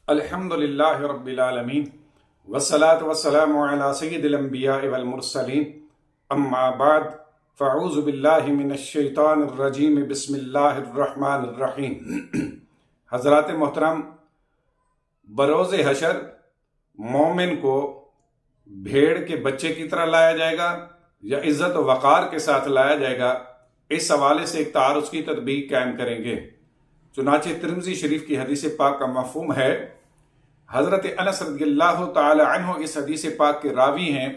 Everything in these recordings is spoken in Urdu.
الحمدللہ رب العالمین والصلاة والسلام علی سید الانبیاء والمرسلین اما بعد فاعوذ باللہ من الشیطان الرجیم بسم اللہ الرحمن الرحیم۔ حضرات محترم، بروز حشر مومن کو بھیڑ کے بچے کی طرح لایا جائے گا یا عزت و وقار کے ساتھ لایا جائے گا، اس حوالے سے ایک تعارض کی تطبیق قائم کریں گے۔ چنانچہ ترمذی شریف کی حدیث پاک کا مفہوم ہے، حضرت انس رضی اللہ تعالی عنہ اس حدیث پاک کے راوی ہیں،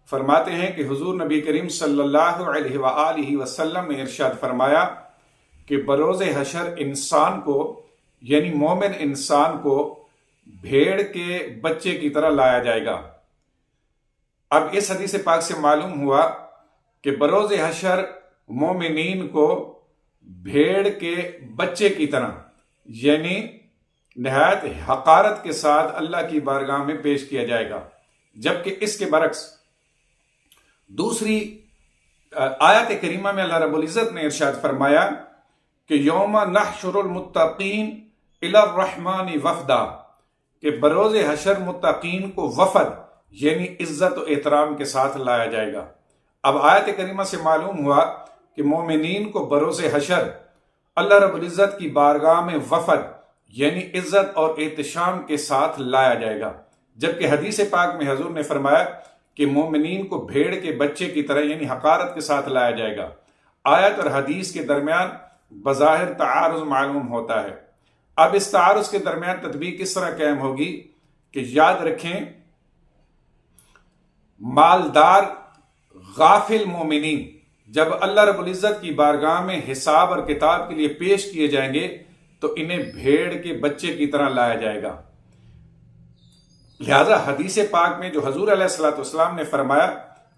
فرماتے ہیں کہ حضور نبی کریم صلی اللہ علیہ وآلہ وسلم نے ارشاد فرمایا کہ بروز حشر انسان کو یعنی مومن انسان کو بھیڑ کے بچے کی طرح لایا جائے گا۔ اب اس حدیث پاک سے معلوم ہوا کہ بروز حشر مومنین کو بھیڑ کے بچے کی طرح یعنی نہایت حقارت کے ساتھ اللہ کی بارگاہ میں پیش کیا جائے گا، جبکہ اس کے برعکس دوسری آیت کریمہ میں اللہ رب العزت نے ارشاد فرمایا کہ یوم نحشر المتقین الی الرحمن وفدا، کہ بروز حشر متقین کو وفد یعنی عزت و احترام کے ساتھ لایا جائے گا۔ اب آیت کریمہ سے معلوم ہوا کہ مومنین کو بروز حشر اللہ رب العزت کی بارگاہ میں وفد یعنی عزت اور احتشام کے ساتھ لایا جائے گا، جبکہ حدیث پاک میں حضور نے فرمایا کہ مومنین کو بھیڑ کے بچے کی طرح یعنی حقارت کے ساتھ لایا جائے گا۔ آیت اور حدیث کے درمیان بظاہر تعارض معلوم ہوتا ہے۔ اب اس تعارض کے درمیان تطبیق کس طرح قائم ہوگی کہ یاد رکھیں، مالدار غافل مومنین جب اللہ رب العزت کی بارگاہ میں حساب اور کتاب کے لیے پیش کیے جائیں گے تو انہیں بھیڑ کے بچے کی طرح لایا جائے گا۔ لہذا حدیث پاک میں جو حضور علیہ الصلوۃ والسلام نے فرمایا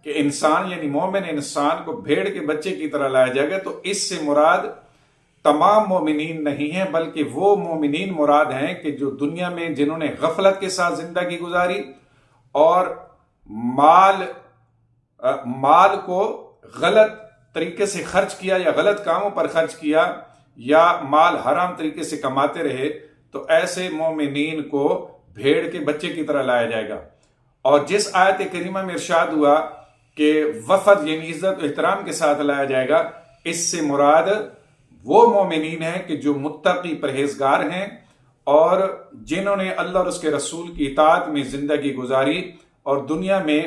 کہ انسان یعنی مومن انسان کو بھیڑ کے بچے کی طرح لایا جائے گا، تو اس سے مراد تمام مومنین نہیں ہیں، بلکہ وہ مومنین مراد ہیں کہ جو دنیا میں جنہوں نے غفلت کے ساتھ زندگی گزاری اور مال کو غلط طریقے سے خرچ کیا یا غلط کاموں پر خرچ کیا یا مال حرام طریقے سے کماتے رہے، تو ایسے مومنین کو بھیڑ کے بچے کی طرح لایا جائے گا۔ اور جس آیت کریمہ میں ارشاد ہوا کہ وفد یعنی عزت و احترام کے ساتھ لایا جائے گا، اس سے مراد وہ مومنین ہیں کہ جو متقی پرہیزگار ہیں اور جنہوں نے اللہ اور اس کے رسول کی اطاعت میں زندگی گزاری اور دنیا میں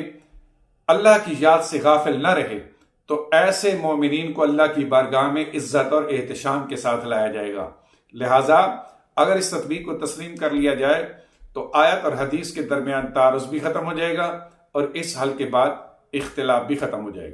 اللہ کی یاد سے غافل نہ رہے، تو ایسے مومنین کو اللہ کی بارگاہ میں عزت اور احتشام کے ساتھ لایا جائے گا۔ لہٰذا اگر اس تطبیق کو تسلیم کر لیا جائے تو آیت اور حدیث کے درمیان تعارض بھی ختم ہو جائے گا اور اس حل کے بعد اختلاف بھی ختم ہو جائے گا۔